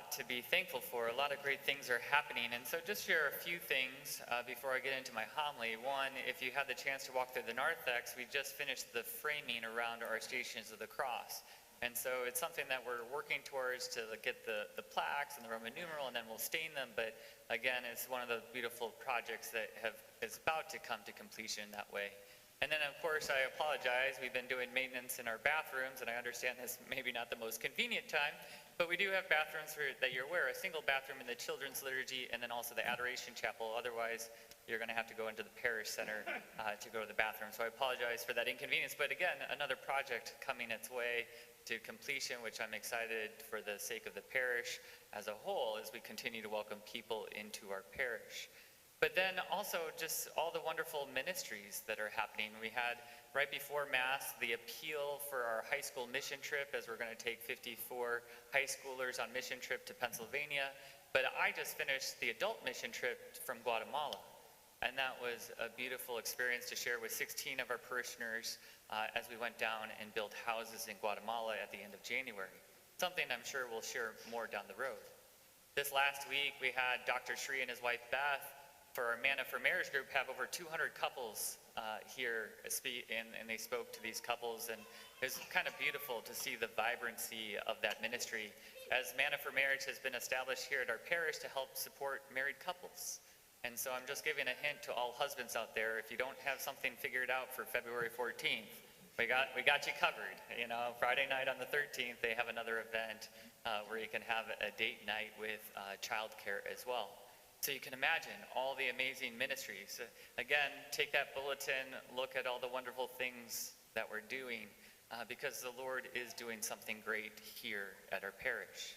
lot to be thankful for. A lot of great things are happening. And so just share a few things before I get into my homily. One, if you had the chance to walk through the narthex, we just finished the framing around our Stations of the Cross. And so it's something that we're working towards to get the plaques and the Roman numeral, and then we'll stain them. But again, it's one of the beautiful projects that is about to come to completion that way. And then, of course, I apologize. We've been doing maintenance in our bathrooms, and I understand this maybe not the most convenient time, but we do have bathrooms that you're aware, a single bathroom in the children's liturgy, and then also the adoration chapel. Otherwise, you're going to have to go into the parish center to go to the bathroom. So I apologize for that inconvenience. But again, another project coming its way to completion, which I'm excited for the sake of the parish as a whole as we continue to welcome people into our parish. But then also just all the wonderful ministries that are happening. We had right before Mass the appeal for our high school mission trip, as we're going to take 54 high schoolers on mission trip to Pennsylvania. But I just finished the adult mission trip from Guatemala. And that was a beautiful experience to share with 16 of our parishioners as we went down and built houses in Guatemala at the end of January. Something I'm sure we'll share more down the road. This last week we had Dr. Shree and his wife Beth for our Manna for Marriage group have over 200 couples here and they spoke to these couples, and it was kind of beautiful to see the vibrancy of that ministry as Manna for Marriage has been established here at our parish to help support married couples. And so I'm just giving a hint to all husbands out there, if you don't have something figured out for February 14th, we got you covered. You know, Friday night on the 13th, they have another event where you can have a date night with childcare as well. So you can imagine all the amazing ministries. Again, take that bulletin, look at all the wonderful things that we're doing, because the Lord is doing something great here at our parish.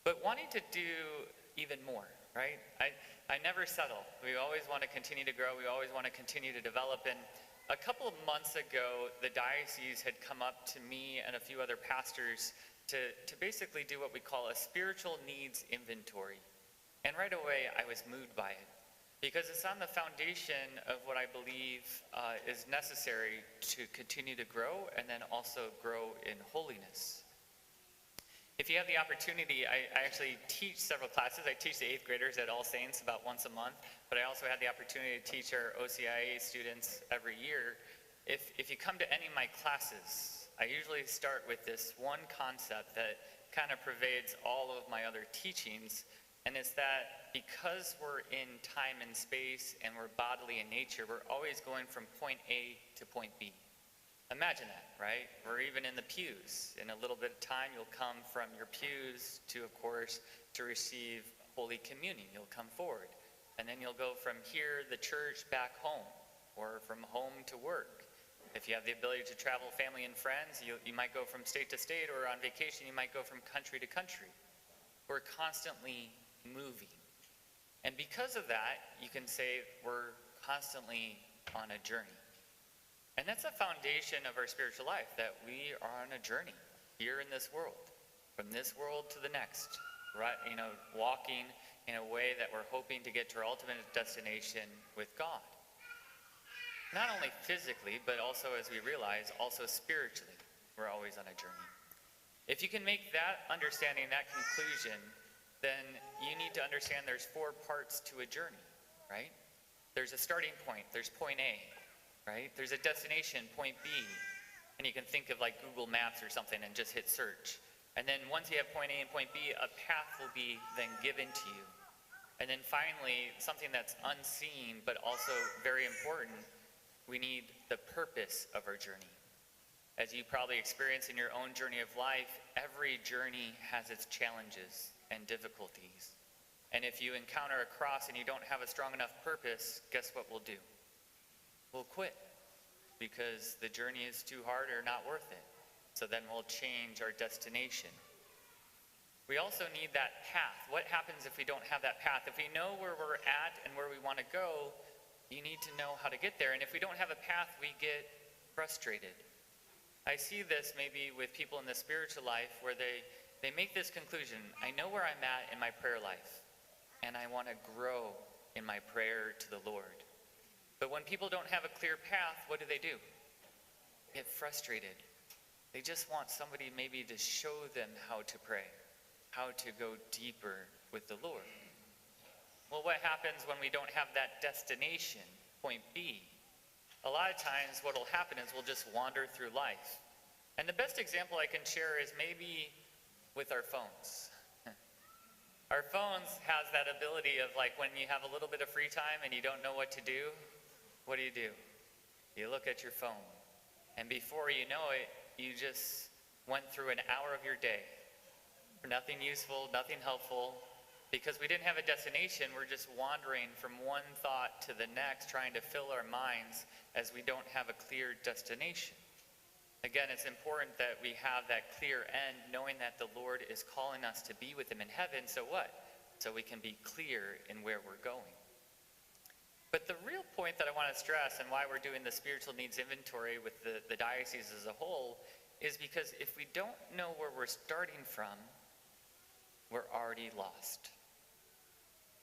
But wanting to do even more, right? I never settle. We always want to continue to grow. We always want to continue to develop. And a couple of months ago, the diocese had come up to me and a few other pastors to basically do what we call a spiritual needs inventory. And right away, I was moved by it, because it's on the foundation of what I believe is necessary to continue to grow and then also grow in holiness. If you have the opportunity, I actually teach several classes. I teach the 8th graders at All Saints about once a month, but I also had the opportunity to teach our OCIA students every year. If you come to any of my classes, I usually start with this one concept that kind of pervades all of my other teachings. And it's that because we're in time and space and we're bodily in nature, we're always going from point A to point B. Imagine that, right? We're even in the pews. In a little bit of time, you'll come from your pews to, of course, to receive Holy Communion. You'll come forward. And then you'll go from here, the church, back home, or from home to work. If you have the ability to travel family and friends, you might go from state to state, or on vacation, you might go from country to country. We're constantly moving. And because of that, you can say we're constantly on a journey. And that's a foundation of our spiritual life, that we are on a journey here in this world, from this world to the next, right? You know, walking in a way that we're hoping to get to our ultimate destination with God. Not only physically, but also, as we realize, also spiritually, we're always on a journey. If you can make that understanding, that conclusion, then you need to understand there's 4 parts to a journey, right? There's a starting point, there's point A, right? There's a destination, point B. And you can think of like Google Maps or something and just hit search. And then once you have point A and point B, a path will be then given to you. And then finally, something that's unseen but also very important, we need the purpose of our journey. As you probably experience in your own journey of life, every journey has its challenges and difficulties. And if you encounter a cross and you don't have a strong enough purpose, guess what we'll do? We'll quit, because the journey is too hard or not worth it. So then we'll change our destination. We also need that path. What happens if we don't have that path? If we know where we're at and where we want to go, you need to know how to get there. And if we don't have a path, we get frustrated. I see this maybe with people in the spiritual life where they make this conclusion: I know where I'm at in my prayer life, and I want to grow in my prayer to the Lord. But when people don't have a clear path, what do? Get frustrated. They just want somebody maybe to show them how to pray, how to go deeper with the Lord. Well, what happens when we don't have that destination, point B? A lot of times what will happen is we'll just wander through life. And the best example I can share is maybe with our phones. Our phones has that ability of, like, when you have a little bit of free time and you don't know what to do, what do? You look at your phone. And before you know it, you just went through an hour of your day for nothing useful, nothing helpful. Because we didn't have a destination, we're just wandering from one thought to the next, trying to fill our minds as we don't have a clear destination. Again, it's important that we have that clear end, knowing that the Lord is calling us to be with him in heaven. So what? So we can be clear in where we're going. But the real point that I want to stress, and why we're doing the spiritual needs inventory with the diocese as a whole, is because if we don't know where we're starting from, we're already lost.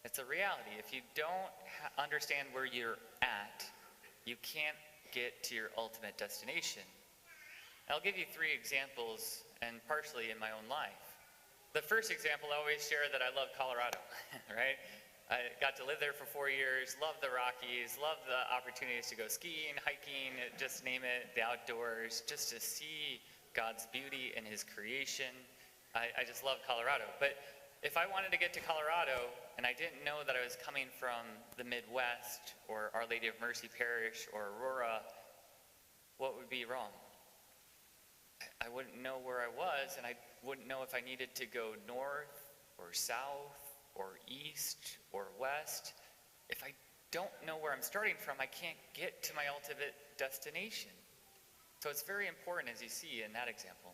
It's a reality. If you don't understand where you're at, you can't get to your ultimate destination. I'll give you 3 examples, and partially in my own life. The first example, I always share that I love Colorado, right? I got to live there for 4 years, love the Rockies, love the opportunities to go skiing, hiking, just name it, the outdoors, just to see God's beauty in his creation. I just love Colorado. But if I wanted to get to Colorado and I didn't know that I was coming from the Midwest or Our Lady of Mercy Parish or Aurora, what would be wrong? I wouldn't know where I was, and I wouldn't know if I needed to go north or south or east or west. If I don't know where I'm starting from, I can't get to my ultimate destination. So it's very important, as you see in that example.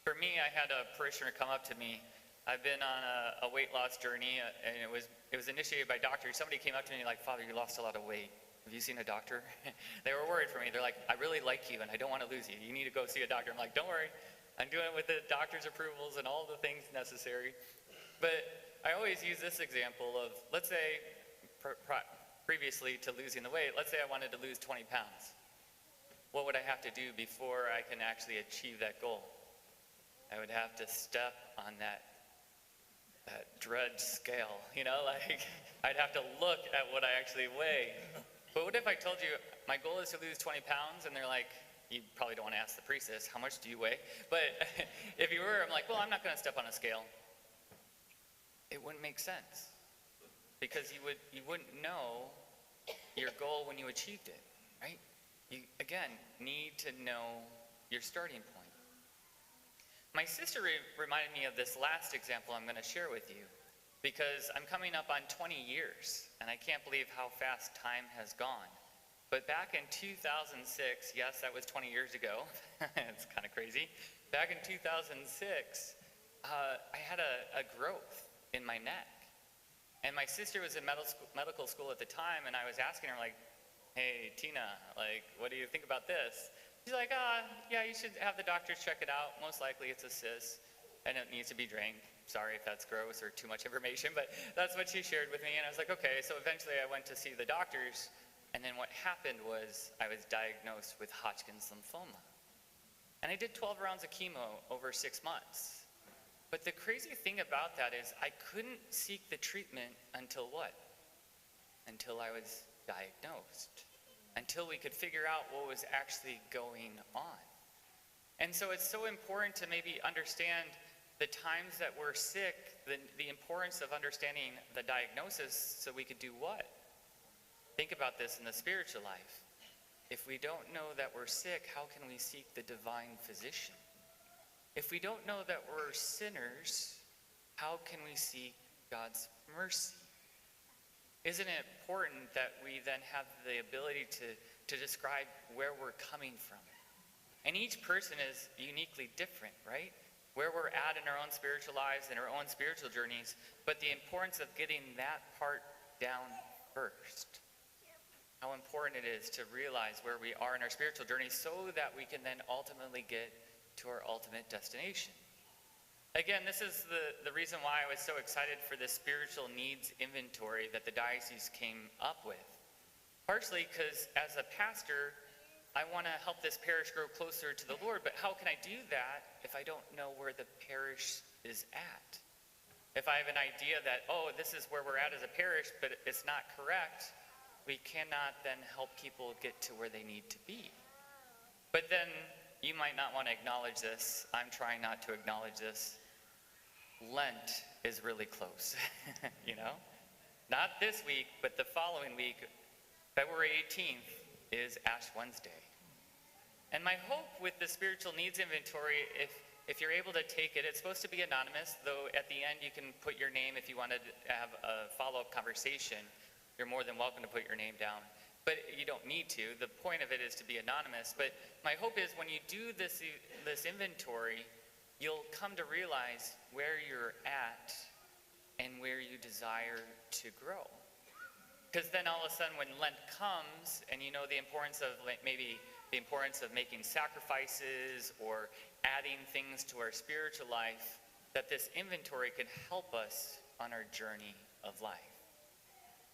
For me, I had a parishioner come up to me. I've been on a weight loss journey, and it was initiated by doctors. Somebody came up to me like, "Father, you lost a lot of weight. Have you seen a doctor?" They were worried for me. They're like, "I really like you, and I don't want to lose you. You need to go see a doctor." I'm like, "Don't worry. I'm doing it with the doctor's approvals and all the things necessary." But I always use this example of, let's say, previously to losing the weight, let's say I wanted to lose 20 pounds. What would I have to do before I can actually achieve that goal? I would have to step on that drudge scale, like I'd have to look at what I actually weigh. But what if I told you my goal is to lose 20 pounds, and they're like, you probably don't want to ask the priestess, how much do you weigh? But if you were, I'm like, well, I'm not going to step on a scale. It wouldn't make sense, because you wouldn't know your goal when you achieved it, right? You, again, need to know your starting point. My sister reminded me of this last example I'm going to share with you, because I'm coming up on 20 years, and I can't believe how fast time has gone. But back in 2006, yes, that was 20 years ago. It's kind of crazy. Back in 2006, I had a growth in my neck. And my sister was in medical school at the time, and I was asking her, like, "Hey, Tina, like, what do you think about this?" She's like, "Yeah, you should have the doctors check it out. Most likely it's a cyst, and it needs to be drained." Sorry if that's gross or too much information, but that's what she shared with me. And I was like, okay. So eventually I went to see the doctors, and then what happened was I was diagnosed with Hodgkin's lymphoma. And I did 12 rounds of chemo over 6 months. But the crazy thing about that is I couldn't seek the treatment until what? Until I was diagnosed. Until we could figure out what was actually going on. And so it's so important to maybe understand the times that we're sick, the importance of understanding the diagnosis, so we could do what? Think about this in the spiritual life. If we don't know that we're sick, how can we seek the divine physician? If we don't know that we're sinners, how can we seek God's mercy? Isn't it important that we then have the ability to describe where we're coming from? And each person is uniquely different, right? Where we're at in our own spiritual lives, in our own spiritual journeys, but the importance of getting that part down first. How important it is to realize where we are in our spiritual journey so that we can then ultimately get to our ultimate destination. Again, this is the reason why I was so excited for this spiritual needs inventory that the diocese came up with. Partially because as a pastor, I want to help this parish grow closer to the Lord, but how can I do that if I don't know where the parish is at. If I have an idea that, oh, this is where we're at as a parish, but it's not correct, we cannot then help people get to where they need to be. But then you might not want to acknowledge this. I'm trying not to acknowledge this. Lent is really close, you know? Not this week, but the following week, February 18th, is Ash Wednesday. And my hope with the spiritual needs inventory, if you're able to take it, it's supposed to be anonymous, though at the end you can put your name if you want to have a follow-up conversation. You're more than welcome to put your name down. But you don't need to. The point of it is to be anonymous. But my hope is when you do this inventory, you'll come to realize where you're at and where you desire to grow. Because then all of a sudden when Lent comes and you know the importance of maybe the importance of making sacrifices or adding things to our spiritual life, that this inventory can help us on our journey of life.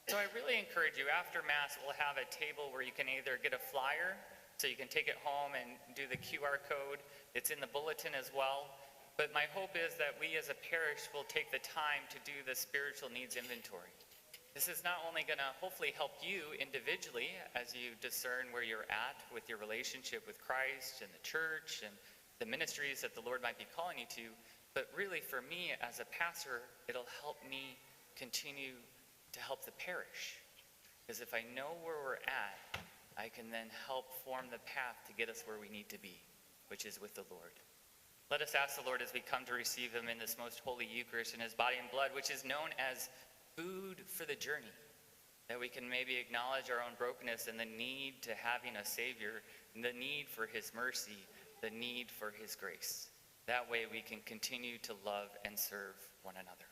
So I really encourage you, after Mass, we'll have a table where you can either get a flyer, so you can take it home and do the QR code. It's in the bulletin as well. But my hope is that we as a parish will take the time to do the spiritual needs inventory. This is not only going to hopefully help you individually as you discern where you're at with your relationship with Christ and the church and the ministries that the Lord might be calling you to, but really for me as a pastor, it'll help me continue to help the parish. Because if I know where we're at, I can then help form the path to get us where we need to be, which is with the Lord. Let us ask the Lord as we come to receive him in this most holy Eucharist in his body and blood, which is known as food for the journey, that we can maybe acknowledge our own brokenness and the need to having a Savior, and the need for his mercy, the need for his grace. That way we can continue to love and serve one another.